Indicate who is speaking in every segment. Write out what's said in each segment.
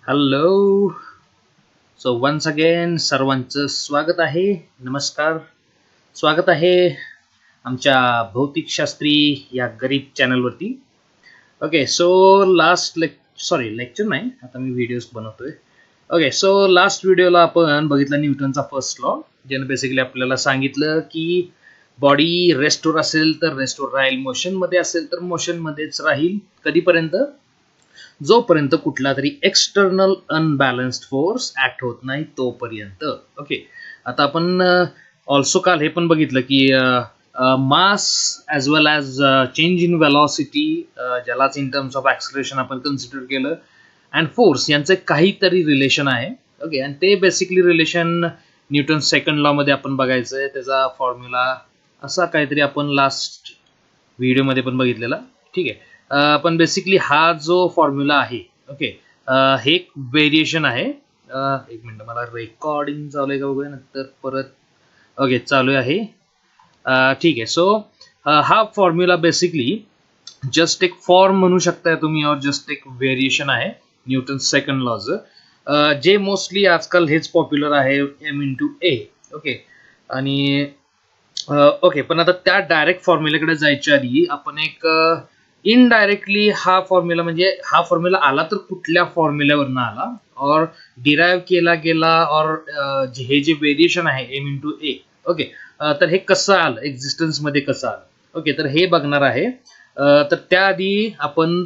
Speaker 1: Hello. So once again सर्वांचं स्वागत आहे. नमस्कार. स्वागत आहे आमच्या भौतिकशास्त्री या गरीब चॅनलवरती. ओके, सो लेक्चर नाही, आता मी व्हिडिओज बनवतोय. ओके, सो लास्ट व्हिडिओला आपण बघितला न्यूटनचा फर्स्ट लॉ, ज्याने बेसिकली आपल्याला सांगितलं की बॉडी रेस्टवर असेल तर रेस्टवर राहील, मोशनमध्ये असेल तर मोशनमध्येच राहील. कधीपर्यंत? जोपर्यंत कुठला तरी एक्सटर्नल अनबॅलन्स्ड फोर्स ऍक्ट होत नाही तोपर्यंत. ओके, आता आपण ऑल्सो काल हे पण बघितलं की mass as well as change in velocity, ज्यालाच इन टर्म्स ऑफ ॲक्सलरेशन आपण कन्सिडर केलं, अँड फोर्स यांचं काहीतरी रिलेशन आहे. ओके, आणि ते basically relation Newton second law मध्ये आपण बघायचं आहे. त्याचा फॉर्म्युला असा काहीतरी आपण लास्ट व्हिडिओमध्ये पण बघितलेला. ठीक आहे, पण बेसिकली हा जो फॉर्म्युला आहे, ओके, हे एक व्हेरिएशन आहे. एक मिनिट, मला रेकॉर्डिंग चालू आहे का बघूया, नंतर परत. ओके, चालू आहे. ठीक आहे, सो हा फॉर्म्युला बेसिकली जस्ट एक फॉर्म म्हणू शकताय तुम्ही, और जस्ट एक व्हेरिएशन आहे न्यूटन सेकंड लॉचं, जे मोस्टली आजकाल हेच पॉप्युलर आहे, m×a. ओके, आणि ओके, पण आता त्या डायरेक्ट फॉर्म्युलाकडे जायच्या आधी आपण एक इनडायरेक्टली हा फॉर्म्युला, म्हणजे हा फॉर्म्युला आला तर कुठल्या फॉर्म्युल्यावरनं आला, और डिराईव्ह केला गेला, और हे जे व्हेरिएशन आहे m×a, ओके, तर हे कसं आलं, एक्झिस्टन्समध्ये कसं आलं. ओके, तर हे बघणार आहे. तर त्याआधी आपण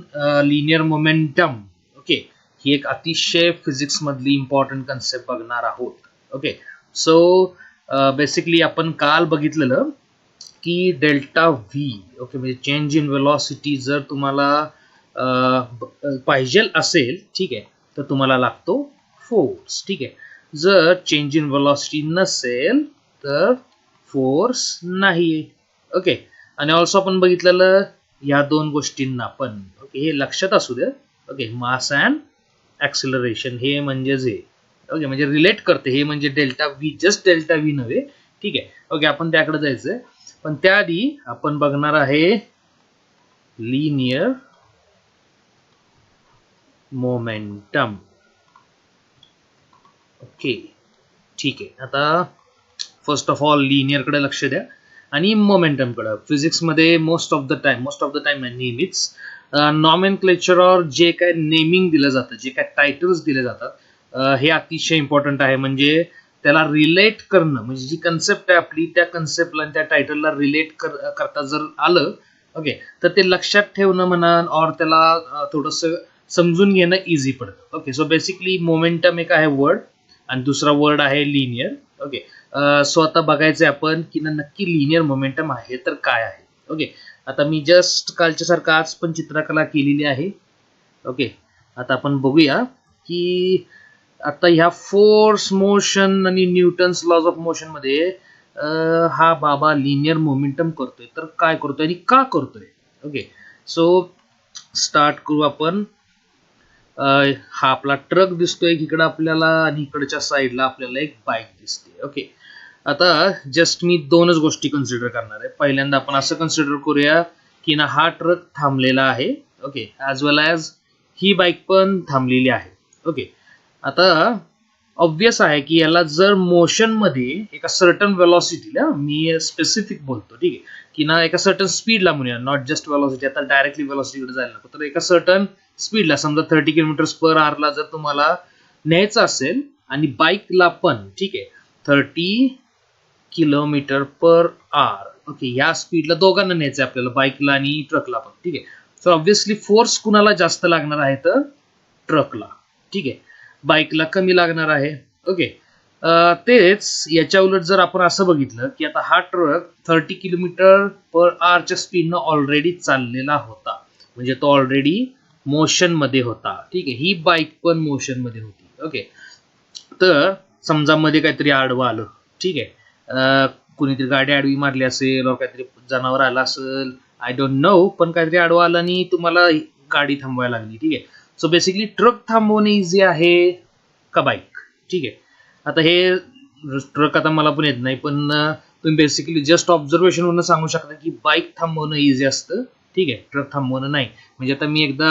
Speaker 1: लिनियर मोमेंटम, ओके, ही एक अतिशय फिजिक्स मधली इम्पॉर्टंट कन्सेप्ट बघणार आहोत. ओके, सो बेसिकली आपण काल बघितलेलं की डेल्टा व्ही, ओके, म्हणजे चेंज इन वेलॉसिटी जर तुम्हाला पाहिजे असेल, ठीक आहे, तर तुम्हाला लागतो फोर्स. ठीक आहे, जर चेंज इन वेलॉसिटी नसेल तर फोर्स नाही. ओके, आणि ऑल्सो आपण बघितलेलं या दोन गोष्टींना पण, ओके, हे लक्षात असू द्या. ओके, मास अँड ॲक्सिलरेशन हे म्हणजे जे, ओके, म्हणजे रिलेट करते हे, म्हणजे delta V, just delta V नव्हे. ठीक आहे, ओके, आपण त्याकडे जायचंय, पण त्याआधी आपण बघणार आहे लिनियर मोमेंटम. ओके, ठीक आहे, आता फर्स्ट ऑफ ऑल लिनियर कडे लक्ष द्या आणि मोमेंटम कडे. फिजिक्स मध्ये मोस्ट ऑफ द टाइम नेहमीच नॉमेनक्लेचर और जे काय नेमिंग दिलं जातं, जे काय टायटल्स दिले जातात, हे अतिशय इम्पॉर्टंट आहे. म्हणजे त्याला रिलेट करणं, म्हणजे जी कन्सेप्ट आहे आपली, त्या कन्सेप्टला त्या टायटलला रिलेट करता जर आलं, ओके, तर ते लक्षात ठेवणं म्हणा, और त्याला थोडंसं समजून घेणं इझी पडतं. ओके, सो बेसिकली मोमेंटम एक आहे वर्ड, आणि दुसरा वर्ड आहे लिनियर. ओके, सो आता बघायचं आपण की नक्की लिनियर मोमेंटम आहे तर काय आहे. ओके, आता मी जस्ट कालच्या सारखं आज पण चित्रकला केलेली आहे. ओके, आता आपण बघूया की आता ह्या फोर्स, मोशन आणि न्यूटन्स लॉज ऑफ मोशन मध्ये हा बाबा लिनियर मोमेंटम करतोय, तर काय करतोय आणि का करतोय. ओके, सो स्टार्ट करू आपण. हा आपला ट्रक दिसतोय इकडं आपल्याला, आणि इकडच्या साईडला आपल्याला एक बाईक दिसते. ओके, आता जस्ट मी दोनच गोष्टी कन्सिडर करणार आहे. पहिल्यांदा आपण असं कन्सिडर करूया की ना हा ट्रक थांबलेला आहे, okay, as well as he bike पण थांबलेली आहे. ओके, आता ऑब्वियस आहे की याला जर मोशन मध्ये एका सर्टन वेलॉसिटीला, मी स्पेसिफिक बोलतो, ठीक आहे, की ना एका सर्टन स्पीडला म्हणूया, नॉट जस्ट वेलॉसिटी, आता डायरेक्टली वेलॉसिटीकडे जायला नको, तर एका सर्टन स्पीडला, समजा 30 km/h जर तुम्हाला न्यायचं असेल, आणि बाईकला पण, ठीक आहे, 30 km/h, ओके, या स्पीडला दोघांना न्यायचं आहे आपल्याला, बाईकला आणि ट्रकला पण. ठीक आहे, सो ऑब्विसली फोर्स कुणाला जास्त लागणार आहे तर ट्रकला. ठीक आहे, बाईकला कमी लागणार आहे. ओके, तेच याच्या उलट जर आपण असं बघितलं की आता हा ट्रक 30 km/h स्पीडनं ऑलरेडी चाललेला होता, म्हणजे तो ऑलरेडी मोशन मध्ये होता. ठीक आहे, ही बाईक पण मोशन मध्ये होती. ओके, तर समजा मध्ये काहीतरी आडवं आलं, ठीक आहे, कुणीतरी गाडी आडवी मारली असेल, और काहीतरी जनावर आलं असेल, आय डोंट नो, पण काहीतरी आडवं आलं आणि तुम्हाला गाडी थांबवायला लागली. ठीक आहे, सो बेसिकली ट्रक थांबवणे इझी आहे का बाईक. ठीक आहे, आता हे ट्रक आता मला पण येत नाही, पण तुम्ही बेसिकली जस्ट ऑब्झर्वेशन वरून सांगू शकता की बाईक थांबवणं इझी असतं. ठीक आहे, ट्रक थांबवणं नाही. म्हणजे आता मी एकदा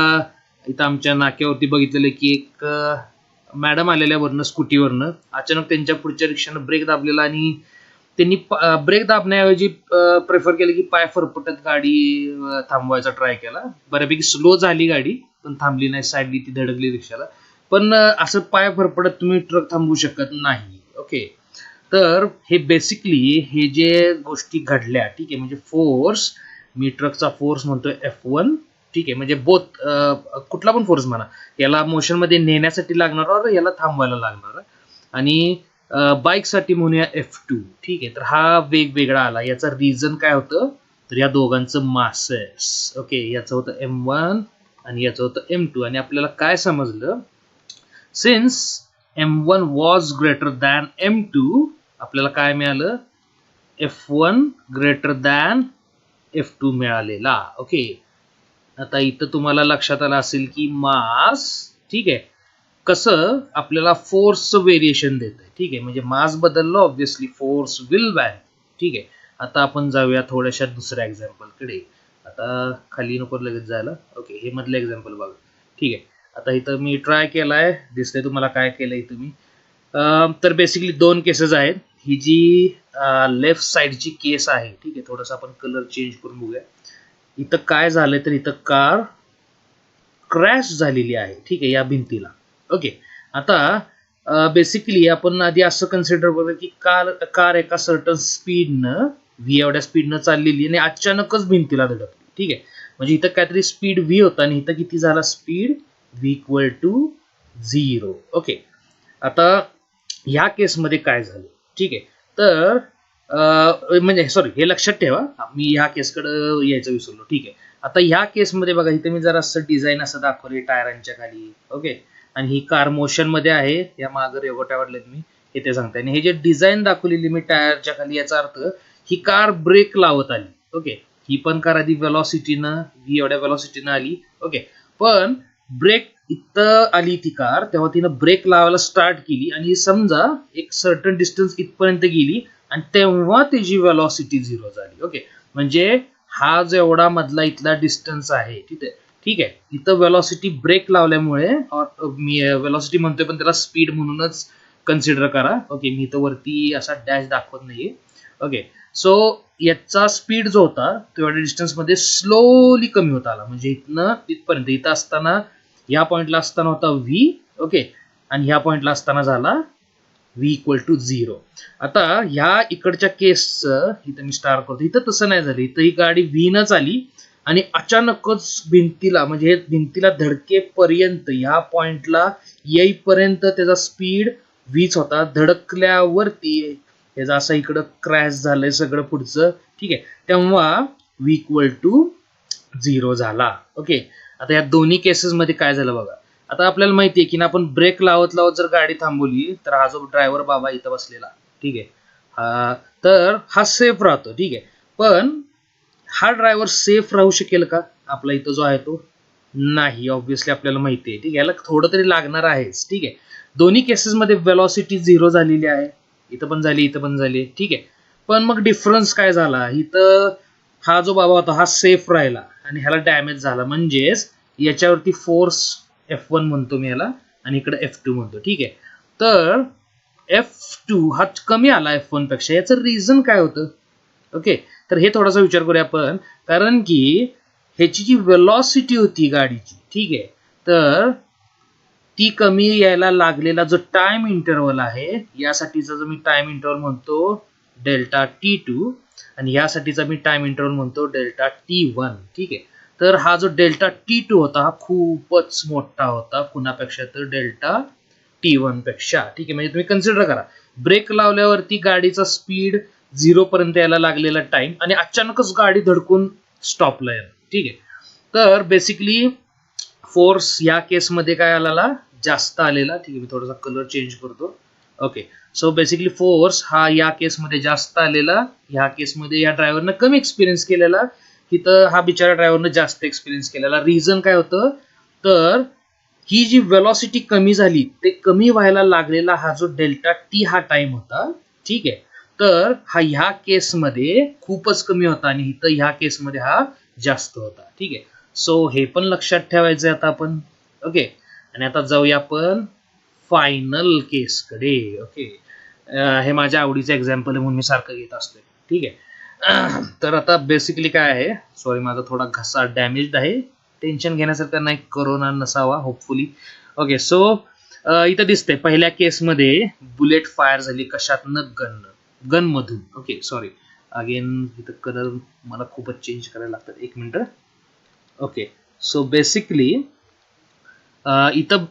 Speaker 1: इथं आमच्या नाक्यावरती बघितलेलं की एक मॅडम आलेल्या वरनं स्कूटीवरनं, अचानक त्यांच्या पुढच्या रिक्षानं ब्रेक दाबलेला आणि त्यांनी ब्रेक दाबण्याऐवजी प्रेफर केलं की पाय फरफटत गाडी थांबवायचा ट्राय केला. बऱ्यापैकी स्लो झाली गाडी, पण थांबली नाही, साईडली ती धडकली रिक्षाला. पण असं पाय फरफटत तुम्ही ट्रक थांबवू शकत नाही. ओके, तर हे बेसिकली हे जे गोष्टी घडल्या, ठीक आहे, म्हणजे फोर्स, मी ट्रकचा फोर्स म्हणतोय F1, ठीक आहे, म्हणजे बोथ कुठला पण फोर्स म्हणा, याला मोशनमध्ये नेण्यासाठी लागणार, याला थांबवायला लागणार. आणि बाईकसाठी म्हणूया F2, ठीक आहे. तर हा वेगवेगळा आला. याचा रिझन काय होतं, तर या दोघांचं मासेस. ओके, याचं होतं M1 आणि याचं होतं M2. आणि आपल्याला काय समजलं, since M1 was greater than M2, आपल्याला काय मिळालं, F1 ग्रेटर दॅन F2 मिळालेला. ओके, आता इथं तुम्हाला लक्षात आलं असेल की मास, ठीक आहे, कसं आपल्याला फोर्सचं व्हेरिएशन देत आहे. ठीक आहे, म्हणजे मास बदललं, ऑब्व्हियसली फोर्स विल व्हॅरी. ठीक आहे, आता आपण जाऊया थोड्याशा दुसऱ्या एक्झाम्पलकडे. आता खाली नको लगेच जायला. ओके, हे मधलं एक्झाम्पल बघा. ठीक आहे, आता इथं मी ट्राय केलाय, दिसतंय तुम्हाला काय केलंय तुम्ही. तर बेसिकली दोन केसेस आहेत. ही जी लेफ्ट साईडची केस आहे, ठीक आहे, थोडंसं आपण कलर चेंज करून बघूया. इथं काय झालंय, तर इथं कार क्रॅश झालेली आहे, ठीक आहे, या भिंतीला. ओके, आता बेसिकली आपण आधी असं कन्सिडर करूया की कार एका सर्टन स्पीडनं, व्ही एवढ्या स्पीडनं चाललेली आणि अचानकच भिंतीला धडकली. ठीक आहे, म्हणजे इथं काहीतरी स्पीड व्ही होता आणि इथं किती झाला speed, V equal to 0. Okay, आता ह्या केसमध्ये काय झालं, ठीक आहे, तर म्हणजे सॉरी, हे लक्षात ठेवा, मी ह्या केसकडे यायचं विसरलो. ठीक आहे, आता ह्या केसमध्ये बघा, इथे मी जरा असं डिझाईन असं दाखवले टायरांच्या खाली. ओके, आणि ही कार मोशन मध्ये आहे, या मागं रेगोट्या वाढलेत मी, हे ते सांगते. आणि हे जे डिझाईन दाखवलेली मी टायरच्या खाली, याचा अर्थ ही कार ब्रेक लावत आली. ओके, ही पण कार आधी वेलॉसिटीनं, ही एवढ्या वेलॉसिटीनं आली. ओके, पण ब्रेक इथं आली ती कार, तेव्हा तिनं ब्रेक लावायला स्टार्ट केली आणि समजा एक सर्टन डिस्टन्स इथपर्यंत गेली आणि तेव्हा त्याची वेलॉसिटी 0 झाली. ओके, म्हणजे हा जो एवढा मधला इथला डिस्टन्स आहे, ठीक आहे, इथं वेलॉसिटी ब्रेक लावल्यामुळे, मी वेलॉसिटी म्हणतोय पण त्याला स्पीड म्हणूनच कन्सिडर करा. ओके, मी इथं वरती असा डॅश दाखवत नाहीये. ओके, सो याचा स्पीड जो होता तो एवढ्या डिस्टन्स मध्ये स्लोली कमी होत आला. म्हणजे इथनं इथपर्यंत, इथं असताना या पॉइंटला असताना होता व्ही. ओके, आणि ह्या पॉइंटला असताना झाला व्ही इक्वल टू 0. आता ह्या इकडच्या केसचं इथं मी स्टार करतो, इथं तसं नाही झालं. इथं ही गाडी व्हीनच आली आणि अचानकच भिंतीला, म्हणजे भिंतीला धडकेपर्यंत, ह्या पॉइंटला येईपर्यंत त्याचा स्पीड व्हीच होता. धडकल्यावरती त्याचा असं इकडं क्रॅश झालंय सगळं पुढचं. ठीक आहे, तेव्हा व्ही इक्वल टू 0 झाला. ओके, आता या दोन्ही केसेसमध्ये काय झालं बघा. आता आपल्याला माहिती आहे की आपण ब्रेक लावत लावत जर गाडी थांबवली तर हा जो ड्रायव्हर बाबा इथं बसलेला, ठीक आहे, तर हा सेफ राहतो. ठीक आहे, पण हा ड्रायव्हर सेफ राहू शकेल का आपला इथं जो आहे तो, नाही. ऑब्व्हियसली आपल्याला माहिती आहे. ठीक आहे, याला थोडं तरी लागणार आहेच. ठीक आहे, दोन्ही केसेसमध्ये वेलॉसिटी 0 झालेली आहे, इथं पण झाली, इथं पण झाली. ठीक आहे, पण मग डिफरन्स काय झाला, इथं हा जो बाबा होता हा सेफ राहिला आणि ह्याला डॅमेज झाला. म्हणजेच याच्यावरती फोर्स F1 म्हणतो मी याला आणि इकडे F2 म्हणतो. ठीक आहे, तर F2 हा कमी आला F1 पेक्षा. याचं रिझन काय होतं? ओके, तर हे थोडासा विचार करूया आपण. कारण की ह्याची जी वेलॉसिटी होती गाडीची, ठीक आहे, तर ती कमी यायला लागलेला जो टाइम इंटरवल आहे, यासाठीचा जो मी टाइम इंटरवल म्हणतो डेल्टा T2 आणि यासाठीचा मी टाइम इंटरवल म्हणतो डेल्टा T1. ठीक आहे, तर हा जो डेल्टा T2 होता हा खूपच मोठा होता कुणापेक्षा, तर डेल्टा T1 पेक्षा. ठीक आहे, म्हणजे तुम्ही कन्सिडर करा, ब्रेक लावल्यावरती गाडीचा स्पीड 0 पर्यंत यायला लागलेला टाइम आणि अचानकच गाडी धडकून स्टॉपला येणार. ठीक आहे, तर बेसिकली फोर्स या केसमध्ये काय आलेला, जास्त आलेला. ठीक आहे, मी थोडासा कलर चेंज करतो. ओके, सो बेसिकली फोर्स हा या केसमध्ये जास्त आलेला, ह्या केसमध्ये या ड्रायव्हरनं कमी एक्सपिरियन्स केलेला, तिथं हा बिचारा ड्रायव्हरनं जास्त एक्सपिरियन्स केलेला. रिझन काय होतं, तर ही जी वेलॉसिटी कमी झाली, ते कमी व्हायला लागलेला हा जो डेल्टा टी हा टाइम होता. ठीक आहे, तर हा ह्या केसमध्ये खूपच कमी होता आणि इथं ह्या केसमध्ये हा जास्त होता. ठीक आहे, सो हे पण लक्षात ठेवायचं आता आपण. ओके, आणि आता जाऊया आपण फायनल केसकडे. ओके, हे माझ्या आवडीचं एक्झाम्पल आहे म्हणून मी सारखं घेत असतोय. ठीक आहे. तर आता बेसिकली काय आहे, सॉरी माझा थोडा घसा डॅमेज्ड आहे, टेन्शन घेण्यासारखं नाही, कोरोना नसावा होपफुली. ओके, सो इथं दिसतंय पहिल्या केसमध्ये बुलेट फायर झाली कशातनं, गन मधून. ओके सॉरी, अगेन इथं कलर मला खूपच चेंज करायला लागतात, एक मिनिट. ओके, सो बेसिकली इथं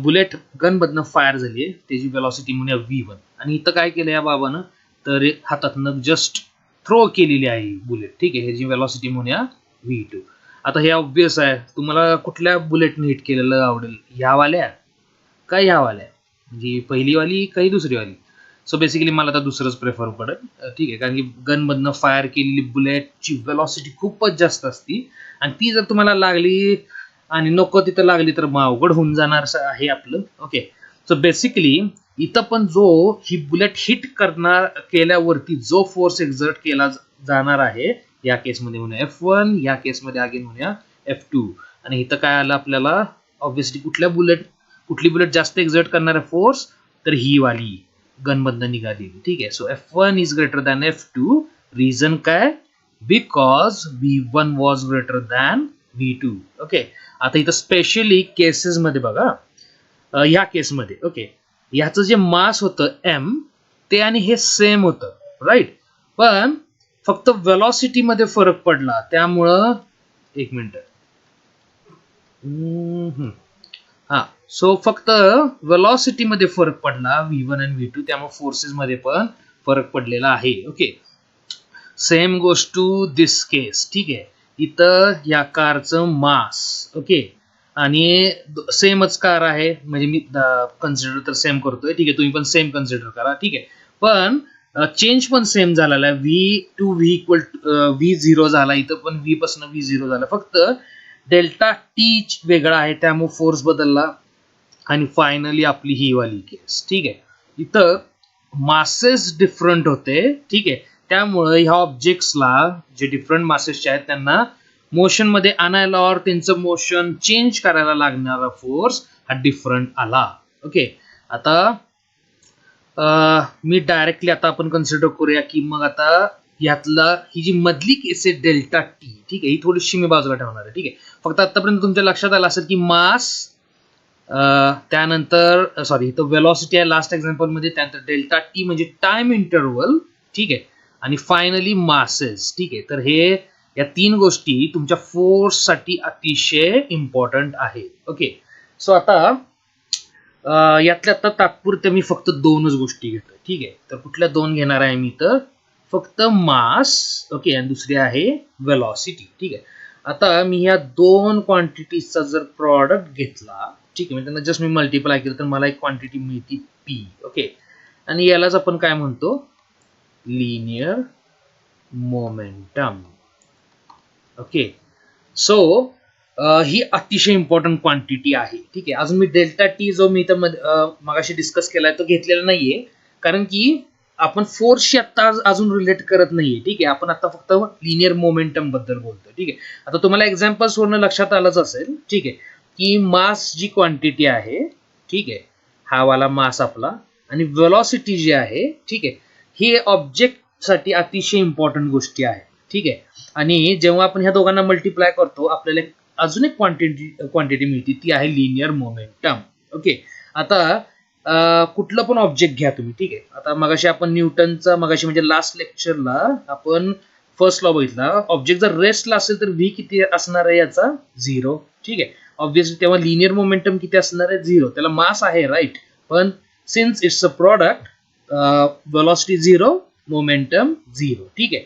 Speaker 1: बुलेट गन मधनं फायर झाली आहे, त्याची वेलॉसिटी म्हणूया V1. आणि इथं काय केलं या बाबानं, तर हातातनं जस्ट थ्रो केलेली आहे बुलेट. ठीक आहे, ह्याची वेलॉसिटी म्हणूया V2. आता हे ऑब्विस आहे, तुम्हाला कुठल्या बुलेटने हिट केलेलं आवडेल, ह्यावाल्या का ह्यावाल्या, म्हणजे पहिलीवाली काही दुसरीवाली. सो बेसिकली मला तर दुसरंच प्रेफर पडेल. ठीक आहे, कारण की गन मधनं फायर केलेली बुलेटची वेलॉसिटी खूपच जास्त असती, आणि ती जर तुम्हाला लागली आणि नको तिथं लागली तर मग अवघड होऊन जाणार आहे आपलं. ओके, सो बेसिकली इथं पण जो ही बुलेट हिट करणार केल्यावरती जो फोर्स एक्झर्ट केला जाणार आहे, या केसमध्ये म्हणूया F1, या केसमध्ये अगेन म्हणूया F2. आणि इथं काय आलं आपल्याला, ऑब्व्हियसली कुठली बुलेट जास्त एक्झर्ट करणार आहे फोर्स, तर ही वाली गनमधनं निघाली. ठीक आहे, so F1 is greater than F2. Reason काय, because V1 was greater than V2. Okay, आता इथं स्पेशली केसेस मध्ये बघा, ह्या केसमध्ये ओके, ह्याचं जे मास होतं M, ते आणि हे सेम होतं, राईट. पण फक्त वेलॉसिटी मध्ये फरक पडला, त्यामुळं एक मिनिट, हा, सो फक्त वेलॉसिटी मध्ये फरक पडला V1 आणि V2, त्यामुळे फोर्सेस मध्ये पण फरक पडलेला आहे. ओके, सेम गोष्ट टू दिस केस. ठीक आहे, इथं या कारचं मास, ओके, आणि सेमच कार आहे, म्हणजे मी कन्सिडर तर सेम करतोय. ठीक आहे, तुम्ही पण सेम कन्सिडर करा. ठीक आहे, पण चेंज पण सेम झालेला आहे, V2 V इक्वल V0 झाला, इथं पण V पासून V0 झाला, फक्त डेल्टा टी वेगळा आहे, त्यामुळे फोर्स बदलला. आणि फायनली आपली ही वाली केस. ठीक आहे, इथं मासेस डिफरंट होते. ठीक आहे, त्यामुळे ह्या ऑब्जेक्ट्सला जे डिफरंट मासेसचे आहेत त्यांना मोशन मध्ये आणायला और त्यांचं मोशन चेंज करायला लागणारा फोर्स हा डिफरंट आला. ओके, आता मी डायरेक्टली आता आपण कन्सिडर करूया की मग आता यातला ही जी मधली केस आहे डेल्टा टी, ठीक आहे, ही थोडीशी मी बाजूला ठेवणार आहे. ठीक आहे, फक्त आतापर्यंत तुमच्या लक्षात आलं असेल की मास, त्यानंतर सॉरी इथं वेलॉसिटी आहे लास्ट एक्झाम्पल मध्ये, त्यानंतर डेल्टा टी म्हणजे टाइम इंटरवल. ठीक आहे, आणि फायनली मासेस. ठीक आहे, तर हे या तीन गोष्टी तुमच्या फोर्स साठी अतिशय इम्पॉर्टंट आहे. ओके, सो आता यातल्या आता तात्पुरत्या मी फक्त दोनच गोष्टी घेतोय. ठीक आहे, तर कुठल्या दोन घेणार आहे मी, तर फक्त मास, ओके, आणि दुसरी आहे वेलॉसिटी. ठीक आहे, आता मी ह्या दोन क्वांटिटीजचा जर प्रॉडक्ट घेतला, ठीक आहे, म्हणजे त्यांना जस्ट मी मल्टिप्लाय केलं तर मला एक क्वांटिटी मिळते P. ओके, आणि यालाच आपण काय म्हणतो, लिनियर मोमेंटम. ओके, सो ही अतिशय इम्पॉर्टंट क्वांटिटी आहे. ठीक आहे, अजून मी डेल्टा टी जो मी इथं मगाशी डिस्कस केलाय तो घेतलेला नाहीये, कारण की आपण फोर्सशी आता अजून रिलेट करत नाहीये. ठीक आहे, आपण आता फक्त लिनियर मोमेंटम बद्दल बोलतोय. ठीक आहे, आता तुम्हाला एक्झाम्पल्स वरून लक्षात आलंच असेल. ठीक आहे, की मास जी क्वांटिटी आहे, ठीक आहे, हा वाला मास आपला, आणि वेलॉसिटी जी आहे, ठीक आहे, ही ऑब्जेक्ट साठी अतिशय इम्पॉर्टंट गोष्टी आहे. ठीक आहे, आणि जेव्हा आपण ह्या दोघांना मल्टिप्लाय करतो आपल्याला अजून एक क्वांटिटी मिळते, ती आहे लिनियर मोमेंटम. ओके, आता कुठलं पण ऑब्जेक्ट घ्या तुम्ही. ठीक आहे, आता मगाशी आपण न्यूटनचा मगाशी म्हणजे लास्ट लेक्चरला आपण फर्स्ट लॉ बघितला, ऑब्जेक्ट जर रेस्टला असेल तर व्ही किती असणार आहे याचा, 0. ठीक आहे, ऑब्व्हियसली तेव्हा लिनियर मोमेंटम किती असणार आहे, 0. त्याला मास आहे, राईट, पण since it's a product, velocity 0, momentum 0. ठीक आहे,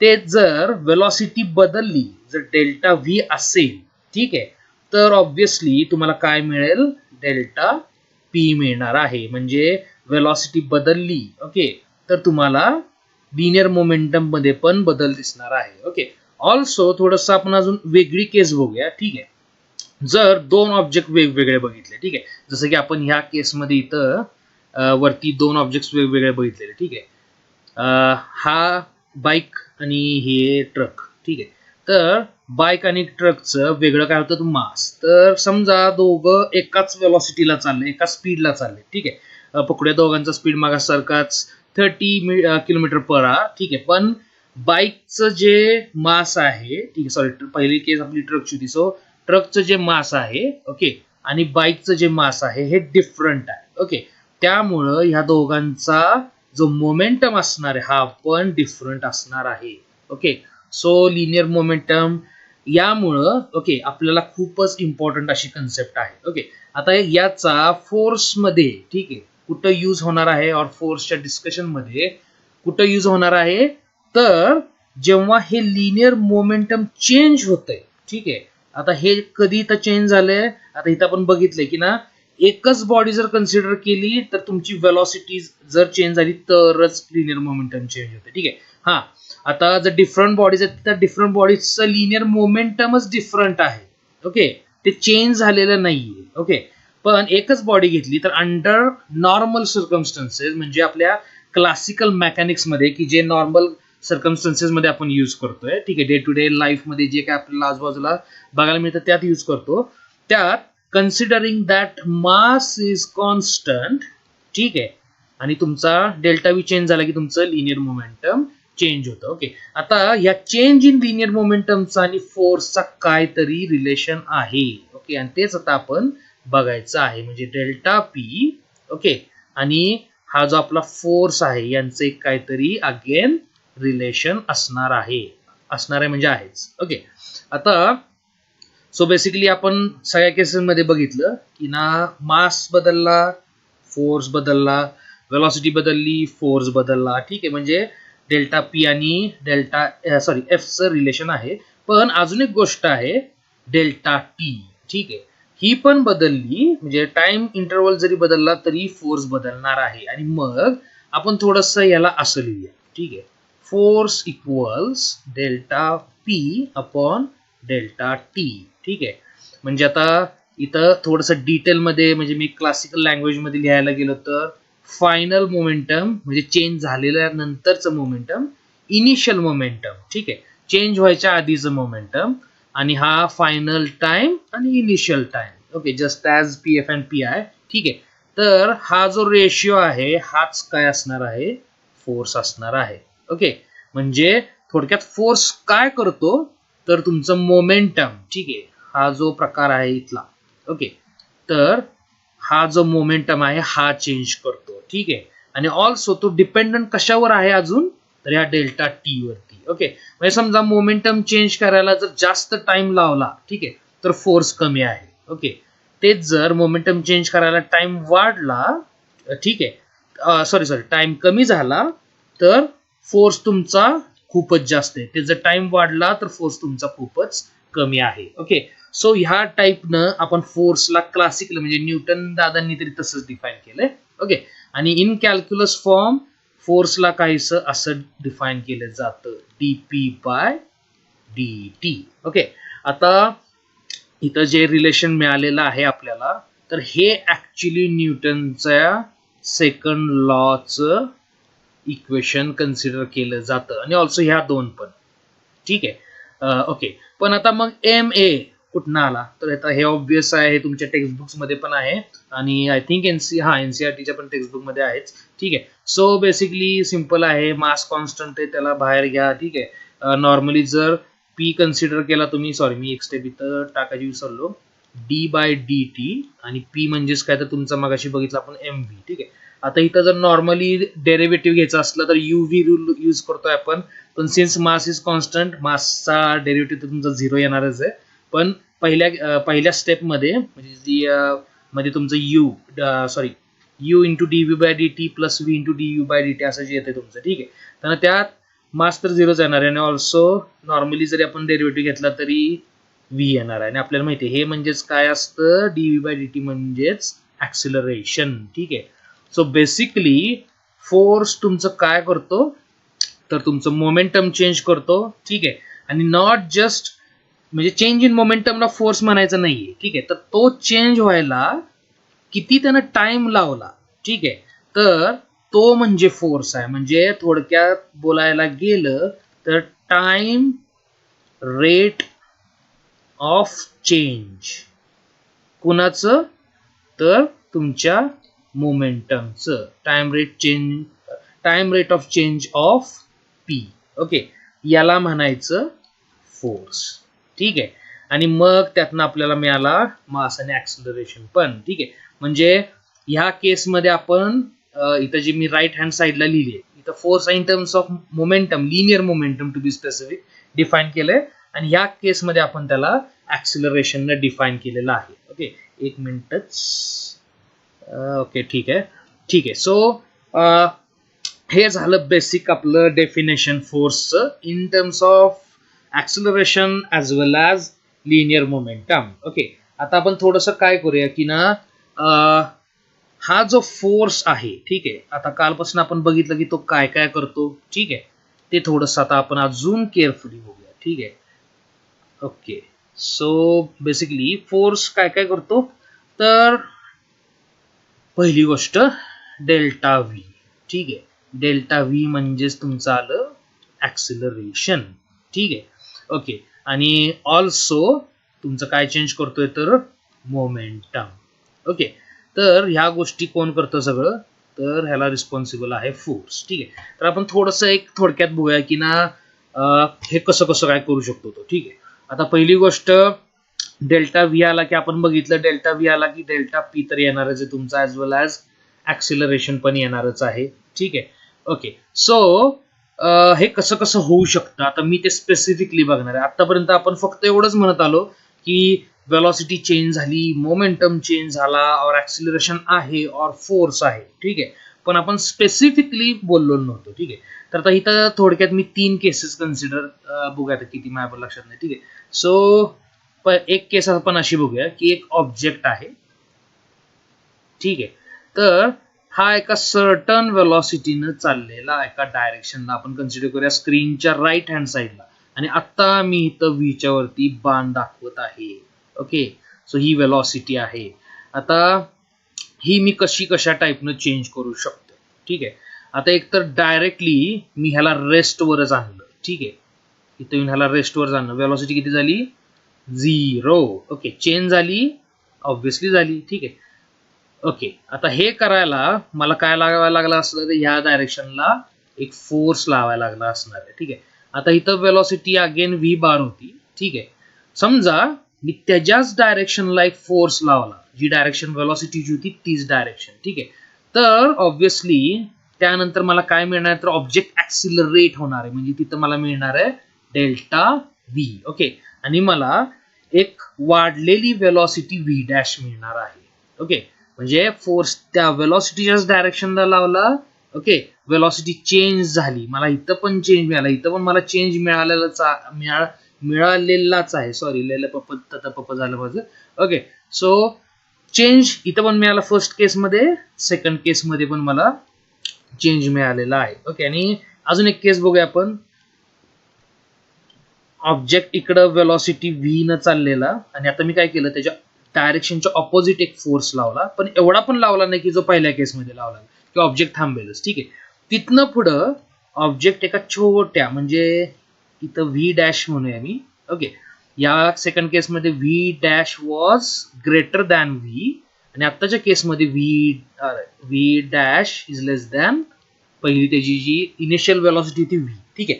Speaker 1: ते जर वेलॉसिटी बदलली, जर डेल्टा व्ही असेल, ठीक आहे, तर ऑब्व्हियसली तुम्हाला काय मिळेल, डेल्टा पी मिळणार आहे, म्हणजे वेलॉसिटी बदलली, ओके, तर तुम्हाला लिनियर मोमेंटम मध्ये पण बदल दिसणार आहे. ओके, ऑल्सो थोडस आपण अजून वेगळी केस बघूया. ठीक आहे, जर दोन ऑब्जेक्ट वेगवेगळे बघितले, ठीक आहे, जसं की आपण ह्या केसमध्ये इथं वरती दोन ऑब्जेक्ट वेगवेगळे बघितलेले. ठीक आहे, हा बाईक आणि हे ट्रक. ठीक आहे, तर बाईक आणि ट्रकचं वेगळं काय होतं मास. तर समजा दोघं एकाच वेलॉसिटीला चालले, एका स्पीडला चालले, ठीक आहे. पकडूया दोघांचा स्पीड मागासारखाच 30 किलोमीटर पर आवर, ठीक आहे. पण बाईकचं जे मास आहे, ठीक आहे, सॉरी पहिली केस आपली ट्रकची होती, सो ट्रकचं जे मास आहे, ओके, आणि बाईकचं जे मास आहे हे डिफरंट आहे, ओके. त्यामुळं ह्या दोघांचा जो मोमेंटम असणार आहे हा पण डिफरंट असणार आहे, ओके. सो लिनियर मोमेंटम यामुळं, ओके, आपल्याला खूपच इम्पॉर्टंट अशी कन्सेप्ट आहे, ओके. आता याचा फोर्समध्ये, ठीक आहे, कुठं यूज होणार आहे, और फोर्सच्या डिस्कशन मध्ये कुठं यूज होणार आहे, तर जेव्हा हे लिनियर मोमेंटम चेंज होतंय, ठीक आहे. आता हे कधी इथं चेंज झालंय, आता इथं आपण बघितलंय की ना, एकच बॉडी जर कन्सिडर केली तर तुमची वेलॉसिटी जर चेंज झाली तरच लिनियर मोमेंटम चेंज होते, ठीक आहे. हा, आता जर डिफरंट बॉडीज आहेत तर डिफरंट बॉडीजचं लिनियर मोमेंटमच डिफरंट आहे, ओके. ते चेंज झालेलं नाहीये, ओके. पण एकच बॉडी घेतली तर अंडर नॉर्मल सर्कमस्टन्सेस, म्हणजे आपल्या क्लासिकल मेकॅनिक्स मध्ये, की जे नॉर्मल सर्कमस्टन्सेस मध्ये आपण यूज करतोय, ठीक आहे, डे टू डे लाईफ मध्ये जे काय आपल्याला आजूबाजूला बघायला मिळतं त्यात यूज करतो, त्यात considering that mass is constant, ठीक आहे, आणि तुमचा डेल्टा व्ही चेंज झाला की तुमचं लिनियर मोमेंटम चेंज होतं, ओके. आता या चेंज इन लिनियर मोमेंटमचा आणि फोर्सचा काहीतरी रिलेशन आहे, ओके, आणि तेच आता आपण बघायचं आहे. म्हणजे डेल्टा पी, ओके, आणि हा जो आपला फोर्स आहे यांचं एक काहीतरी अगेन रिलेशन असणार आहे, म्हणजे आहेच, ओके. आता सो बेसिकली आपण सगळ्या केसेसमध्ये बघितलं की ना, मास बदलला, फोर्स बदलला, वेलॉसिटी बदलली, फोर्स बदलला, ठीक आहे. म्हणजे डेल्टा पी आणि एफचं रिलेशन आहे. पण अजून एक गोष्ट आहे, डेल्टा टी, ठीक आहे, ही पण बदलली, म्हणजे टाइम इंटरवल जरी बदलला तरी फोर्स बदलणार आहे. आणि मग आपण थोडंसं याला असं लिहूया, ठीक आहे, force equals delta P upon delta T, ठीक आहे. म्हणजे आता इथं थोडंसं डिटेलमध्ये, म्हणजे मी क्लासिकल लँग्वेजमध्ये लिहायला गेलो तर फायनल मोमेंटम म्हणजे चेंज झालेल्या नंतरचं मोमेंटम, इनिशियल मोमेंटम, ठीक आहे, चेंज व्हायच्या आधीचं मोमेंटम, आणि हा फायनल टाइम आणि initial time, okay, just as P F and P I, ठीक आहे. तर हा जो रेशिओ आहे हाच काय असणार आहे, फोर्स असणार आहे, ओके. म्हणजे थोडक्यात फोर्स काय करतो, तर तुमचं मोमेंटम, ठीक आहे, हा जो प्रकार आहे इथला, ओके, तर हा जो मोमेंटम आहे हा चेंज करतो, ठीक आहे. आणि ऑल्सो तो डिपेंडंट कशावर आहे अजून, तर या डेल्टा टी वरती, ओके. म्हणजे समजा मोमेंटम चेंज करायला जर जास्त टाइम लावला, ठीक आहे, तर फोर्स कमी आहे, ओके. तेच जर मोमेंटम चेंज करायला टाइम वाढला, ठीक आहे, सॉरी टाइम कमी झाला तर फोर्स तुमचा खूपच जास्त आहे. ते जर टाइम वाढला तर फोर्स तुमचा खूपच कमी आहे, ओके. सो ह्या टाईपनं आपण फोर्सला क्लासिकल, म्हणजे न्यूटन दादांनी तरी तसंच डिफाईन केलंय, ओके. आणि इन कॅल्क्युलस फॉर्म फोर्सला काहीसं असं डिफाईन केलं जातं, डीपी बाय dt, ओके. आता इथं जे रिलेशन मिळालेलं आहे आपल्याला, तर हे ऍक्च्युली न्यूटनच्या सेकंड लॉचं इक्वेशन कन्सिडर केलं जातं, आणि ऑल्सो ह्या दोन पण, ठीक आहे, ओके. पण आता मग एम ए कुठनं आला, तर आता हे ऑब्विस आहे, हे तुमच्या टेक्स्टबुक्स मध्ये पण आहे, आणि आय थिंक एनसीआरटीच्या पण टेक्स्टबुक मध्ये आहेच, ठीक आहे. सो बेसिकली सिम्पल आहे, मास कॉन्स्टंट आहे, त्याला बाहेर घ्या, ठीक आहे. नॉर्मली जर पी कन्सिडर केला तुम्ही, सॉरी मी एक स्टेप इथं टाकायची विसरलो, डी बाय डी टी, आणि पी म्हणजेच काय तर तुमचा मगाशी बघितलं आपण एम व्ही, ठीक आहे. आता इथं जर नॉर्मली डेरिव्हेटिव्ह घ्यायचा असला तर यू व्ही रूल यूज करतोय आपण, पण सिन्स मास इज कॉन्स्टंट, मासचा डेरिव्हेटिव्ह तर तुमचा 0 येणारच आहे. पण पहिल्या स्टेपमध्ये, म्हणजे जी मध्ये तुमचं U into D V by D T plus V into D U by D T असं जे येते तुमचं, ठीक आहे. तर त्यात मास तर 0च येणार आहे, आणि ऑल्सो नॉर्मली जरी आपण डेरिव्हेटिव्ह घेतला तरी व्ही येणार आहे. आणि आपल्याला माहिती आहे हे म्हणजेच काय असतं, D V by D T म्हणजेच ऍक्सिलरेशन, ठीक आहे. सो बेसिकली फोर्स तुमचं काय करतो, तर तुमचं मोमेंटम चेंज करतो, ठीक आहे. आणि नॉट जस्ट म्हणजे चेंज इन मोमेंटमला फोर्स म्हणायचा नाहीये, ठीक आहे. तर तो चेंज व्हायला किती त्यानं टाइम लावला, ठीक आहे, तर तो म्हणजे फोर्स आहे. म्हणजे थोडक्यात बोलायला गेलं तर टाइम, रेट ऑफ चेंज. कुणाचं? तर तुमच्या मोमेंटमचं. Time rate of change of P. Okay, याला म्हणायचं फोर्स. ठीक आहे. आणि मग त्यातनं आपल्याला मिळाला मास आणि ऍक्सिलरेशन पण. ठीक आहे. म्हणजे ह्या केसमध्ये आपण इथं जे मी राईट हँड साईडला लिहिले, इथं force in terms of momentum, linear momentum to be specific, define केलंय. आणि ह्या केसमध्ये आपण त्याला ऍक्सिलरेशन न डिफाईन केलेलं आहे. ओके, एक मिनिटच. ओके, ठीक आहे. ठीक आहे. सो हे झालं बेसिक आपलं डेफिनेशन फोर्सचं in terms of acceleration as well as linear momentum. Okay, आता आपण थोडंसं काय करूया की ना, हा जो फोर्स आहे, ठीक आहे, आता कालपासून आपण बघितलं की तो काय काय करतो. ठीक आहे, ते थोडंसं आता आपण अजून केअरफुली बघूया. ठीक आहे. ओके, सो बेसिकली फोर्स काय काय करतो, तर पहिली गोष्ट डेल्टा व्ही. ठीक आहे, डेल्टा व्ही म्हणजेच तुमचं आलं ऍक्सिलरेशन. ठीक आहे. ओके, आणि ऑल्सो तुमचं काय चेंज करतोय, तर मोमेंटम. ओके, तर ह्या गोष्टी कोण करतं सगळं, तर ह्याला रिस्पॉन्सिबल आहे फोर्स. ठीक आहे. तर आपण थोडंसं एक थोडक्यात बघूया की ना, हे कसं कसं काय करू शकतो तो. ठीक आहे. आता पहिली गोष्ट, डेल्टा व्ही आला की आपण बघितलं, डेल्टा व्ही आला की डेल्टा पी तर येणारच आहे तुमचा, ॲज वेल ॲज ऍक्सिलरेशन पण येणारच आहे. ठीक आहे. ओके, सो हे कसं कसं होऊ शकतं, आता मी ते स्पेसिफिकली बघणार आहे. आतापर्यंत आपण फक्त एवढंच म्हणत आलो की वेलॉसिटी चेंज झाली, मोमेंटम चेंज झाला, और ऍक्सिलरेशन आहे, और फोर्स आहे. ठीक आहे, पण आपण स्पेसिफिकली बोललो नव्हतो. ठीक आहे. तर आता इथं थोडक्यात मी 3 केसेस कन्सिडर बघूया किती माझ्या लक्षात नाही. ठीक आहे. सो एक केस आपण अशी बघूया की एक ऑब्जेक्ट आहे. ठीक आहे. तर हा एका सर्टन वेलॉसिटीनं चाललेला एका डायरेक्शनला आपण कन्सिडर करूया स्क्रीनच्या राईट हँड साईडला. आणि आता मी इथं व्हीच्या वरती बाण दाखवत आहे. ओके, सो ही वेलॉसिटी आहे. आता ही मी कशा टाईपनं चेंज करू शकतो. ठीक आहे. आता एकतर डायरेक्टली मी ह्याला रेस्टवरच आणलं. ठीक आहे, इथं मी ह्याला रेस्टवर आणलं. वेलॉसिटी किती झाली? 0. ओके, चेंज झाली, ऑब्व्हियसली झाली. ठीक आहे. ओके, आता हे करायला मला काय लावायला लागलं असलं, तर ह्या डायरेक्शनला एक फोर्स लावायला लागला असणार आहे. ठीक आहे. आता इथं वेलॉसिटी अगेन व्ही बार होती. ठीक आहे. समजा मी त्याच्याच डायरेक्शनला एक फोर्स लावला, जी डायरेक्शन वेलॉसिटीची होती तीच डायरेक्शन. ठीक आहे. तर ऑब्व्हियसली त्यानंतर मला काय मिळणार, तर ऑब्जेक्ट ऍक्सिलरेट होणार आहे, म्हणजे तिथं मला मिळणार आहे डेल्टा व्ही. ओके, आणि मला एक वाढलेली वेलॉसिटी व्ही डॅश मिळणार आहे. ओके, म्हणजे फोर्स त्या वेलॉसिटीच्याच डायरेक्शनला लावला. ओके, वेलॉसिटी चेंज झाली, मला इथं पण चेंज मिळाला, इथं पण मला चेंज मिळालेलाच आहे. सॉरी, लेलं पप्प तत पप्प झालं माझं. ओके, सो चेंज इथं पण मिळाला फर्स्ट केसमध्ये, सेकंड केसमध्ये पण मला चेंज मिळालेला आहे. ओके, आणि अजून एक केस बघूया आपण. ऑब्जेक्ट इकडं वेलॉसिटी व्ही न चाललेला, आणि आता मी काय केलं, त्याच्या डायरेक्शनच्या ऑपोजिट एक फोर्स लावला, पण एवढा पण लावला नाही की जो पहिल्या केसमध्ये लावला की ऑब्जेक्ट थांबेलच. ठीक आहे. तिथनं पुढं ऑब्जेक्ट एका छोट्या, म्हणजे इथं व्ही डॅश म्हणूया मी. ओके, या सेकंड केसमध्ये V dash was greater than V, आणि आत्ताच्या केसमध्ये V dash is less than पहिली त्याची जी इनिशियल वेलॉसिटी होती व्ही. ठीक आहे.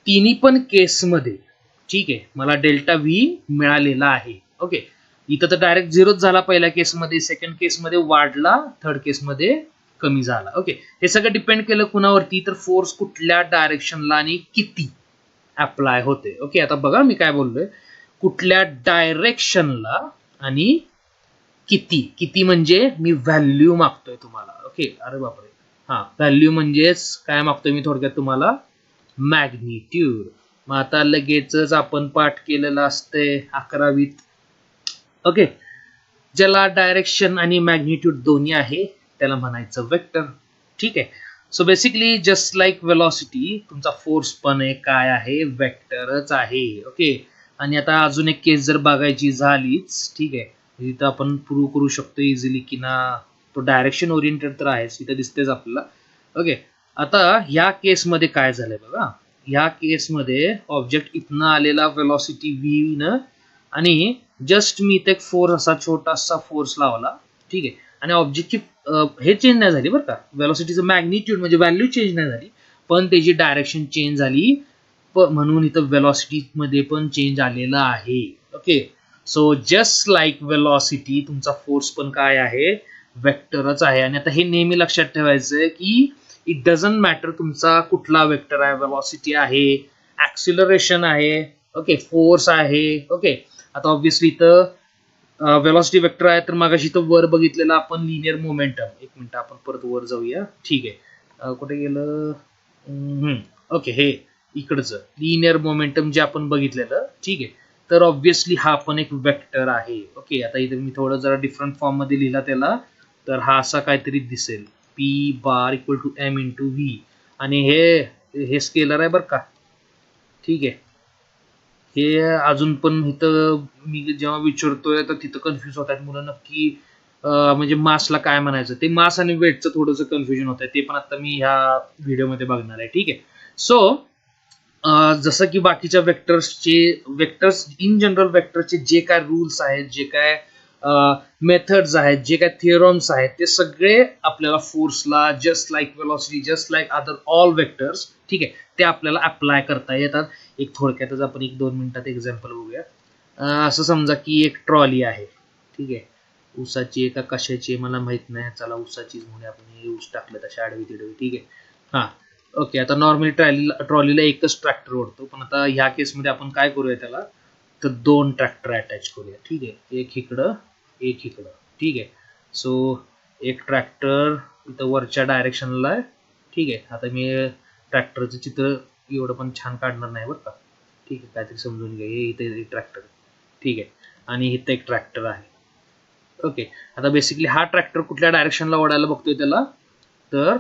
Speaker 1: तिन्ही पण केसमध्ये, ठीक आहे, मला डेल्टा व्ही मिळालेला आहे. ओके, इथं तर डायरेक्ट 0च झाला पहिल्या केसमध्ये, सेकंड केसमध्ये वाढला, थर्ड केसमध्ये कमी झाला. ओके, हे सगळं डिपेंड केलं कुणावरती, तर फोर्स कुठल्या डायरेक्शनला आणि किती अप्लाय होते. ओके, आता बघा मी काय बोललोय, कुठल्या डायरेक्शनला आणि किती. किती म्हणजे मी व्हॅल्यू मागतोय तुम्हाला. ओके, अरे बापरे, हा, व्हॅल्यू म्हणजेच काय मागतोय मी थोडक्यात तुम्हाला, मॅग्निट्यूड. मग आता लगेचच आपण पाठ केलेलं असते 11वीत. ओके, ज्याला डायरेक्शन आणि मॅग्निट्यूड दोन्ही आहे त्याला म्हणायचं वेक्टर. ठीक आहे. So basically just like velocity, तुमचा फोर्स पण काय आहे, वेक्टरच आहे. ओके, आणि आता अजून एक केस जर बघायची झालीच, ठीक आहे, इथं आपण प्रूव्ह करू शकतो इझिली की ना तो डायरेक्शन ओरिएंटेड तर आहेच, इथं दिसतेच आपल्याला. ओके, आता ह्या केसमध्ये काय झालंय बघा, ह्या केसमध्ये ऑब्जेक्ट इथनं आलेला वेलॉसिटी व्ही न आणि जस्ट मी इथे एक फोर्स असा छोटासा फोर्स लावला, ठीक आहे. आणि ऑब्जेक्टची हे चेंज नाही झाली बरं का, व्हेलॉसिटीचं मॅग्निट्यूड म्हणजे व्हॅल्यू चेंज नाही झाली, पण त्याची डायरेक्शन चेंज झाली, म्हणून इथं व्हेलॉसिटी मध्ये पण चेंज आलेला आहे. Okay, so just like velocity तुमचा फोर्स पण काय आहे, वेक्टरच आहे. आणि आता हे नेहमी लक्षात ठेवायचं की इट डझंट मॅटर तुमचा कुठला वेक्टर आहे, व्हेलॉसिटी आहे, ऍक्सिलरेशन आहे, ओके, फोर्स आहे. ओके, आता ऑब्व्हियसली इथं वेलॉसिटी वेक्टर आहे, तर मागाशी इथं वर बघितलेलं आपण लिनियर मोमेंटम. एक मिनिट आपण परत वर जाऊया, ठीक आहे. कुठे गेलं, ओके, हे इकडचं लिनियर मोमेंटम जे आपण बघितलेलं, ठीक आहे. तर ऑब्व्हियसली हा पण एक वेक्टर आहे. ओके, आता इथे मी थोडं जरा डिफरंट फॉर्म मध्ये लिहिला त्याला, तर हा असा काहीतरी दिसेल, P bar equal to M into V. आणि हे स्केलर आहे बरं का, ठीक आहे. हे अजून पण इथं मी जेव्हा विचारतोय तर तिथं कन्फ्युज होतात मुलं, नक्की म्हणजे मासला काय म्हणायचं. ते मास आणि वेटचं थोडंसं कन्फ्युजन होत आहे, ते पण आता मी ह्या व्हिडिओमध्ये बघणार आहे, ठीक आहे. सो जसं की बाकीच्या वेक्टर्स इन जनरल वेक्टरचे जे काय रूल्स आहेत, जे काय मेथड्स आहेत, जे काय थिअरम्स आहेत, ते सगळे आपल्याला फोर्सला just like velocity, just like other all vectors, ठीक आहे, ते आपल्याला अप्लाय करता येतात. एक थोडक्यातच आपण 1-2 मिनिटात एक्झाम्पल बघूया. असं समजा की एक ट्रॉली आहे, ठीक आहे. ऊसाची आहे का कशाची आहे मला माहित नाही, चला ऊसाचीच म्हणून आपण ऊस टाकलं तशा आडवी तिडवी, ठीक आहे. हा, ओके. आता नॉर्मली ट्रॉलीला एकच ट्रॅक्टर ओढतो, पण आता ह्या केसमध्ये आपण काय करूया त्याला, तर 2 ट्रॅक्टर अटॅच करूया, ठीक आहे. एक इकडं, एक इकडं, ठीक आहे. सो एक ट्रॅक्टर इथं वरच्या डायरेक्शनला आहे, ठीक आहे. आता मी ट्रॅक्टरचं चित्र एवढं पण छान काढणार नाही बरं का, ठीक आहे. काहीतरी समजून घ्या, हे इथे एक ट्रॅक्टर, ठीक आहे. आणि इथं एक ट्रॅक्टर आहे. ओके, आता बेसिकली हा ट्रॅक्टर कुठल्या डायरेक्शनला ओढायला बघतोय त्याला, तर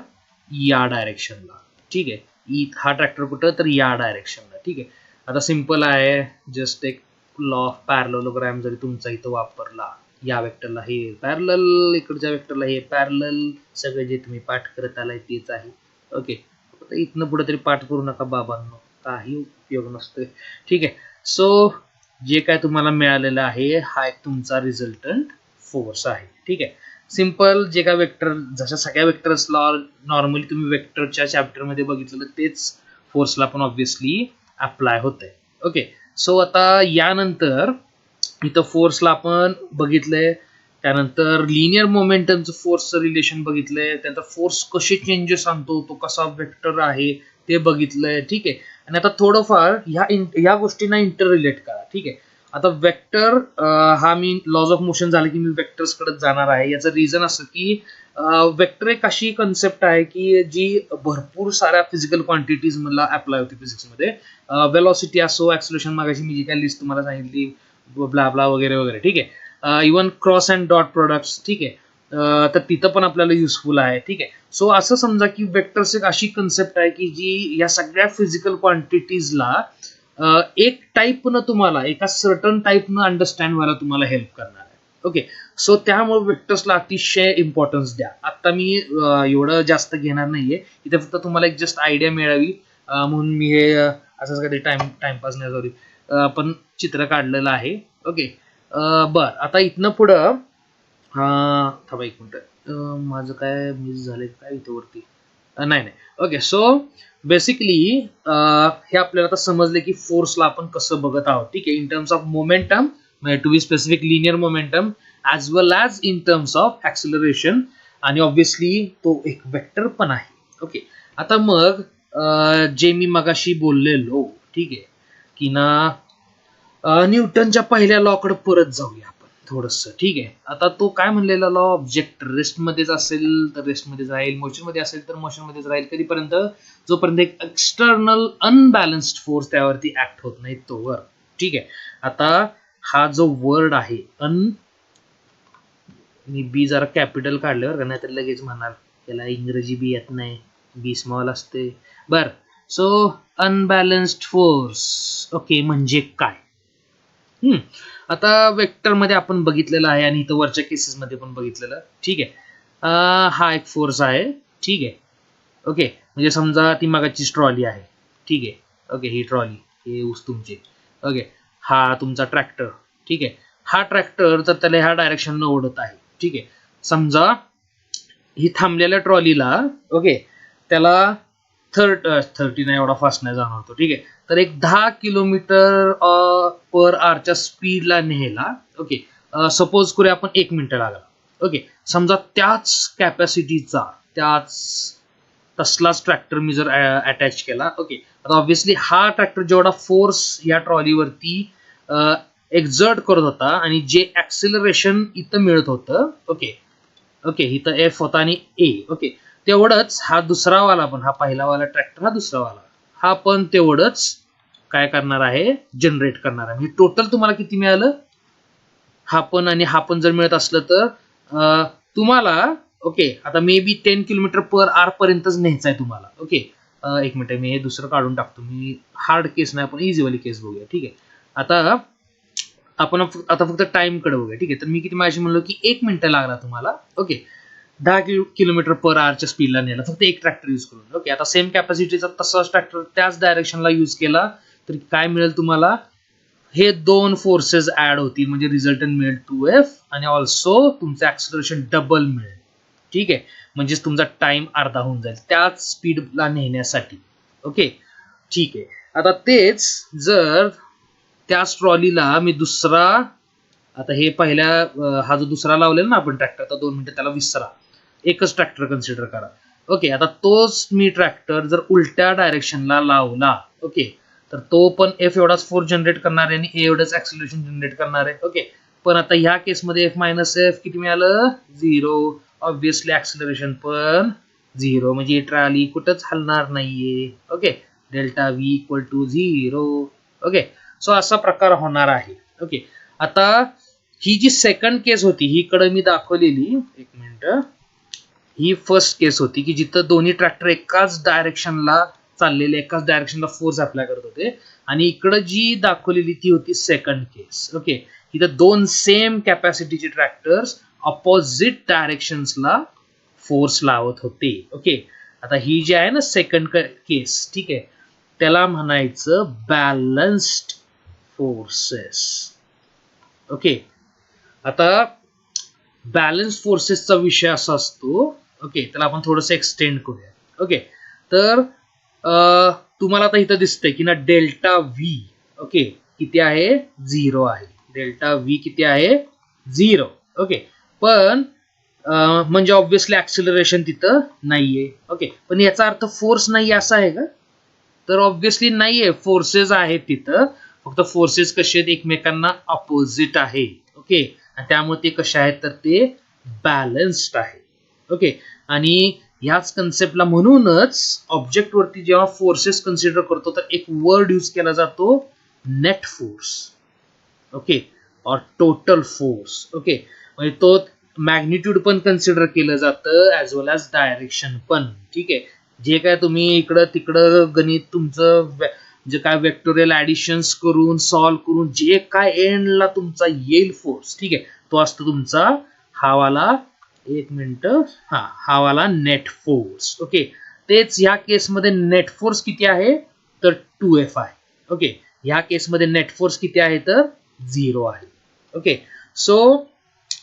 Speaker 1: या डायरेक्शनला, ठीक आहे. हा ट्रॅक्टर कुठं, तर या डायरेक्शनला, ठीक आहे. आता सिंपल आहे, जस्ट एक लॉ ऑफ पॅरलोग्राम जरी तुमचा इथं वापरला, या वेक्टरला हे पॅरलल, इकडच्या वेक्टरला हे पॅरलल, सगळं जे तुम्ही पाठ करत आलाय तेच आहे. ओके, इथनं पुढे तरी पाठ करू नका बाबांनो, काही उपयोग नसतोय, ठीक आहे. सो जे काय तुम्हाला मिळालेलं आहे, हा एक तुमचा रिझल्टंट फोर्स आहे, ठीक आहे. सिंपल, जे काय वेक्टर, जशा सगळ्या वेक्टर्सला नॉर्मली तुम्ही वेक्टरच्या चॅप्टरमध्ये बघितलेलं तेच फोर्सला पण ऑब्व्हियसली अप्लाय होतंय. ओके, सो आता यानंतर इथं फोर्सला आपण बघितलंय, त्यानंतर लिनियर मोमेंटमचं फोर्सचं रिलेशन बघितलंय, त्यानंतर फोर्स कसे चेंजेस आणतो, तो कसा वेक्टर आहे ते बघितलंय, ठीक आहे. आणि आता थोडंफार ह्या गोष्टींना इंटर रिलेट करा, ठीक आहे. आता वेक्टर, हा मी लॉज ऑफ मोशन झालं की मी वेक्टर्स कडे जाणार आहे. याचं रिझन असं की वेक्टर एक अशी कन्सेप्ट आहे की जी भरपूर साऱ्या फिजिकल क्वांटिटीज मला अप्लाय होते फिजिक्समध्ये. वेलॉसिटी असो, ऍक्सिलरेशन, मागाशी मी जी काय लिस्ट तुम्हाला सांगितली, ब्ला ब्ला वगैरे वगैरे, ठीक आहे. Even cross and dot products, ठीक आहे. तर तिथं पण आपल्याला युजफुल आहे, ठीक आहे. सो असं समजा की वेक्टर्स एक अशी कन्सेप्ट आहे की जी या सगळ्या फिजिकल क्वांटिटीजला एक टाईपनं तुम्हाला, एका सर्टन टाईपनं अंडरस्टँड व्हायला तुम्हाला हेल्प करणार आहे. ओके, सो त्यामुळे वेक्टर्सला अतिशय इम्पॉर्टन्स द्या. आता मी एवढं जास्त घेणार नाहीये, इथे फक्त तुम्हाला एक जस्ट आयडिया मिळावी म्हणून मी हे असंच कधी टाइमपास नाही, सॉरी, पण चित्र काढलेलं आहे. ओके, बर, आता इथनं पुढं थांबा एक मिनिट, माझं काय मिस झालंय काय इथं वरती, नाही नाही. ओके, सो बेसिकली हे आपल्याला आता समजले की फोर्सला आपण कसं बघत आहोत, ठीक आहे, in terms of momentum, to be specific linear momentum, as well as in terms of acceleration, आणि ऑब्व्हियसली तो एक वेक्टर पण आहे. ओके, आता मग जे मी मगाशी बोललेलो, ठीक आहे, की ना न्यूटनच्या पहिल्या लॉकडे परत जाऊया आपण थोडंसं, ठीक आहे. आता तो काय म्हणलेला लॉ, ऑब्जेक्ट रेस्टमध्येच असेल तर रेस्टमध्येच राहील, मोशनमध्ये असेल तर मोशनमध्येच राहील, कधीपर्यंत, जोपर्यंत एक एक्सटर्नल अनबॅलन्स्ड फोर्स त्यावरती ऍक्ट होत नाही तोवर, ठीक आहे. आता हा जो वर्ड आहे मी बी जरा कॅपिटल काढल्यावर का, नाही तर लगेच म्हणाल त्याला इंग्रजी बी येत नाही, बी स्मॉल असते, बर. सो अनबॅलन्स्ड फोर्स, ओके, म्हणजे काय. आता वेक्टर मध्ये आपण बघितलेलं आहे आणि इथं वरच्या केसेस मध्ये पण बघितलेलं, ठीक आहे. हा एक फोर्स आहे, ठीक आहे. ओके, म्हणजे समजा ती मागाची ट्रॉली आहे, ठीक आहे. ओके, ही ट्रॉली, हे ऊस तुमचे, ओके, हा तुमचा ट्रॅक्टर, ठीक आहे. हा ट्रॅक्टर तर त्याला ह्या डायरेक्शननं ओढत आहे. ठीक आहे. समजा ही थांबलेल्या ट्रॉलीला ओके त्याला 30 नाही एवढा फास्ट नाही जाणार तो. ठीक आहे. तर एक 10 किलोमीटर पर आवरच्या स्पीडला न्यायला ओके सपोज करूया आपण 1 मिनिट लागला. ओके समजा त्याच कॅपॅसिटीचा त्याच तसलाच ट्रॅक्टर मी जर अटॅच केला. ओके आता ऑब्व्हियसली हा ट्रॅक्टर जेवढा फोर्स या ट्रॉलीवरती एक्झर्ट करत होता आणि जे ऍक्सिलरेशन इथं मिळत होतं ओके ओके इथं एफ होता आणि ए ओके तेवढंच हा दुसरा वाला पण हा पहिला वाला ट्रॅक्टर हा दुसरा वाला हा पण तेवढंच काय करणार आहे जनरेट करणार आहे. म्हणजे टोटल तुम्हाला किती मिळालं हा पण आणि हा पण जर मिळत असलं तर तुम्हाला ओके आता may be 10 kilometre per hour पर्यंतच न्यायचं आहे तुम्हाला. ओके एक मिनिट मी हे दुसरं काढून टाकतो. मी हार्ड केस नाही आपण इझीवाली केस बघूया. ठीक आहे. आता आपण आता फक्त टाइम कडे बघूया. ठीक आहे. तर मी किती माझी म्हणलो की 1 मिनिट लागला तुम्हाला ओके 10 किलोमीटर पर आवरच्या स्पीडला नेला फक्त एक ट्रॅक्टर यूज करून. ओके आता सेम कॅपॅसिटीचा तसाच ट्रॅक्टर त्याच डायरेक्शनला यूज केला तर काय मिळेल तुम्हाला हे दोन फोर्सेस ऍड होतील म्हणजे रिझल्टंट मिळेल 2F आणि ऑल्सो तुमचं ऍक्सिलरेशन डबल मिळेल. ठीक आहे. म्हणजेच तुमचा टाइम अर्धा होऊन जाईल त्याच स्पीडला नेण्यासाठी. ओके ठीक आहे. आता तेच जर त्याच ट्रॉलीला मी दुसरा आता हे पहिल्या हा जो दुसरा लावलेला ना आपण ट्रॅक्टर आता 2 मिनिटं त्याला विसरा एकच ट्रॅक्टर कन्सिडर करा. ओके आता तोच मी ट्रॅक्टर जर उलट्या डायरेक्शनला लावला ओके तर तो पण एफ एवढाच फोर्स जनरेट करणार आहे आणि ए एवढंच ऍक्सिलरेशन जनरेट करणार आहे. ओके पण आता ह्या केसमध्ये एफ मायनस एफ किती मिळालं 0. ऑब्व्हियसली ऍक्सिलरेशन पण 0 म्हणजे ट्रॉली कुठंच हलणार नाहीये. Okay delta V equal to 0. Okay so असा प्रकार होणार आहे. ओके आता ही जी सेकंड केस होती ही कडे मी दाखवलेली एक मिनिट ही फर्स्ट केस होती की जिथं दोन्ही ट्रॅक्टर एकाच डायरेक्शनला चाललेले एकाच डायरेक्शनला फोर्स अप्लाय करत होते आणि इकडं जी दाखवलेली ती होती सेकंड केस. ओके इथं दोन सेम कॅपॅसिटीचे ट्रॅक्टर्स अपोजिट डायरेक्शन्सला फोर्स लावत होते. ओके आता ही जी आहे ना सेकंड केस ठीक आहे त्याला म्हणायचं बॅलन्स्ड फोर्सेस. ओके आता बॅलन्स फोर्सेसचा विषय असा असतो ओके त्याला आपण थोडंसं एक्सटेंड करूया. ओके तर तुम्हाला आता इथं दिसतंय की ना डेल्टा व्ही ओके किती आहे 0 आहे. डेल्टा व्ही किती आहे 0. ओके पण म्हणजे ऑब्व्हियसली ऍक्सिलरेशन तिथं नाहीये. ओके पण याचा अर्थ फोर्स नाही असा आहे का तर ऑब्व्हियसली नाहीये फोर्सेस आहेत तिथं फक्त फोर्सेस कसे आहेत एकमेकांना अपोजिट आहे. ओके त्यामुळे ते कसे आहेत तर ते बॅलन्स्ड आहे. ओके आणि ह्याच कन्सेप्टला म्हणूनच ऑब्जेक्ट वरती जेव्हा फोर्सेस कन्सिडर करतो तर एक वर्ड यूज केला जातो नेट फोर्स. ओके और टोटल फोर्स. ओके म्हणजे तो मॅग्निट्यूड पण कन्सिडर केलं जातं ऍज वेल ॲज डायरेक्शन पण. ठीक आहे जे काय तुम्ही इकडं तिकडं गणित तुमचं जे काय वेक्टोरियल ऍडिशन्स करून सॉल्व्ह करून जे काय एंडला तुमचा येईल फोर्स ठीक आहे तो असतो तुमचा हा वाला एक मिनिट हा वाला नेट फोर्स. ओके तेच ह्या केसमध्ये नेट फोर्स किती आहे तर 2F आहे. ओके ह्या केसमध्ये नेट फोर्स किती आहे तर 0 आहे. ओके सो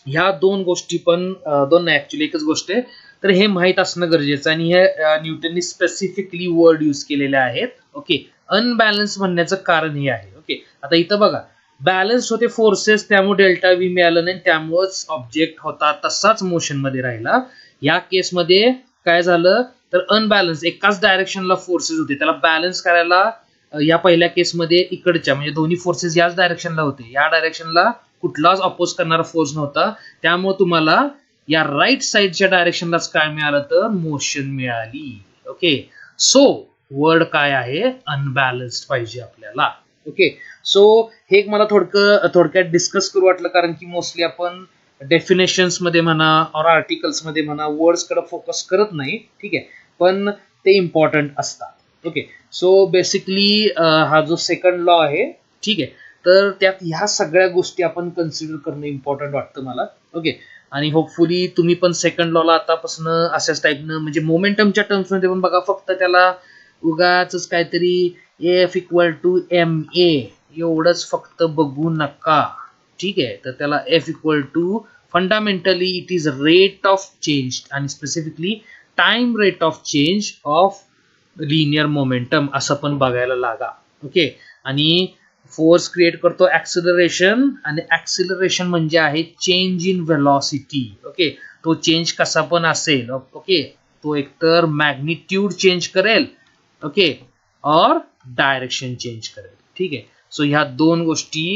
Speaker 1: ह्या दोन गोष्टी पण दोन नाही ऍक्च्युली एकच गोष्ट आहे तर हे माहीत असणं गरजेचं आणि हे न्यूटननी स्पेसिफिकली वर्ड यूज केलेले आहेत. ओके अनबॅलन्स म्हणण्याचं कारण हे आहे. ओके आता इथं बघा बॅलन्स होते फोर्सेस त्यामुळे डेल्टा व्ही मिळालं नाही त्यामुळेच ऑब्जेक्ट होता तसाच मोशन मध्ये राहिला. या केसमध्ये काय झालं तर अनबॅलन्स एकाच डायरेक्शनला फोर्सेस होते त्याला बॅलन्स करायला या पहिल्या केसमध्ये इकडच्या म्हणजे दोन्ही फोर्सेस याच डायरेक्शनला होते या डायरेक्शनला कुठलाच अपोज करणारा फोर्स नव्हता त्यामुळे तुम्हाला या राईट साइडच्या डायरेक्शनलाच काय मिळालं तर मोशन मिळाली. ओके सो वर्ड काय आहे अनबॅलन्स्ड पाहिजे आपल्याला. ओके सो हे मला थोडक्यात डिस्कस करू वाटलं कारण की मोस्टली आपण डेफिनेशन्स मध्ये म्हणा और आर्टिकल्स मध्ये म्हणा वर्ड्स कडे फोकस करत नाही. ठीक आहे पण ते इम्पॉर्टंट असतात. ओके सो बेसिकली हा जो सेकंड लॉ आहे ठीक आहे तर त्यात ह्या सगळ्या गोष्टी आपण कन्सिडर करणं इम्पॉर्टंट वाटतं मला. ओके आणि होपफुली तुम्ही पण सेकंड लॉला आतापासून अशाच टाईपनं म्हणजे मोमेंटमच्या टर्म्स मध्ये पण बघा फक्त त्याला उगाच काहीतरी F equal to M A एवढंच फक्त बघू नका. ठीक आहे. तर त्याला F equal to fundamentally it is rate of change आणि specifically time rate of change of linear momentum असं पण बघायला लागा. ओके. आणि फोर्स क्रिएट करतो ऍक्सिलरेशन, आणि ऍक्सिलरेशन म्हणजे आहे चेंज इन व्हेलॉसिटी. ओके. तो चेंज कसा पण असेल. ओके. तो एकतर मॅग्निट्यूड चेंज करेल, ओके, और डायरेक्शन चेंज करेल. ठीक आहे. सो ह्या दोन गोष्टी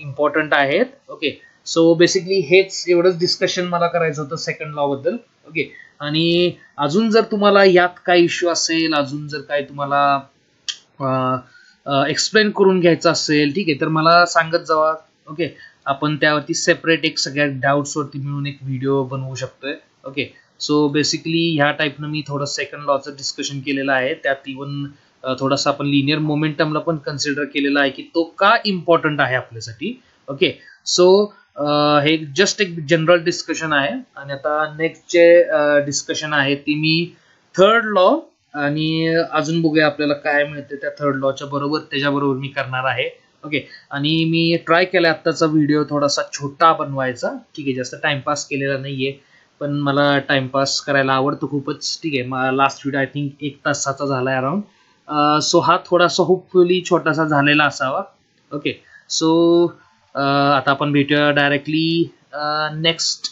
Speaker 1: इम्पॉर्टंट आहेत. ओके. सो बेसिकली हेच एवढंच डिस्कशन मला करायचं होतं सेकंड लॉ बद्दल. ओके. आणि अजून जर तुम्हाला यात काय इश्यू असेल, अजून जर काय तुम्हाला एक्सप्लेन करून घ्यायचं असेल, ठीक आहे, तर मला सांगत जावा. ओके. आपण त्यावरती सेपरेट एक सगळ्या डाऊट्सवरती मिळून एक व्हिडिओ बनवू शकतोय. ओके. सो बेसिकली ह्या टाईपनं मी थोडं सेकंड लॉचं डिस्कशन केलेलं आहे. त्यात इवन थोडासा आपण लिनियर मोमेंटमला पण कन्सिडर केलेला आहे की तो का इम्पॉर्टंट आहे आपल्यासाठी. ओके. सो हे जस्ट एक जनरल डिस्कशन आहे. आणि आता नेक्स्ट जे डिस्कशन आहे ते मी थर्ड लॉ, आणि अजून बघूया आपल्याला काय मिळते त्या थर्ड लॉच्या बरोबर, त्याच्याबरोबर मी करणार आहे. ओके. आणि मी ट्राय केला आत्ताचा व्हिडिओ थोडासा छोटा बनवायचा. ठीक आहे. जास्त टाइमपास केलेला नाहीये, पण मला टाइमपास करायला आवडतं खूपच. ठीक आहे. लास्ट व्हिडिओ आय थिंक 1 तासाचा झाला आहे अराउंड. सो हा थोडासा होपफुली छोटासा झालेला असावा. ओके. सो आता आपण भेटूया डायरेक्टली नेक्स्ट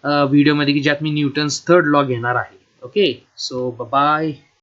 Speaker 1: व्हिडिओमध्ये की ज्यात मी न्यूटन्स थर्ड लॉ घेणार आहे. ओके. So bye.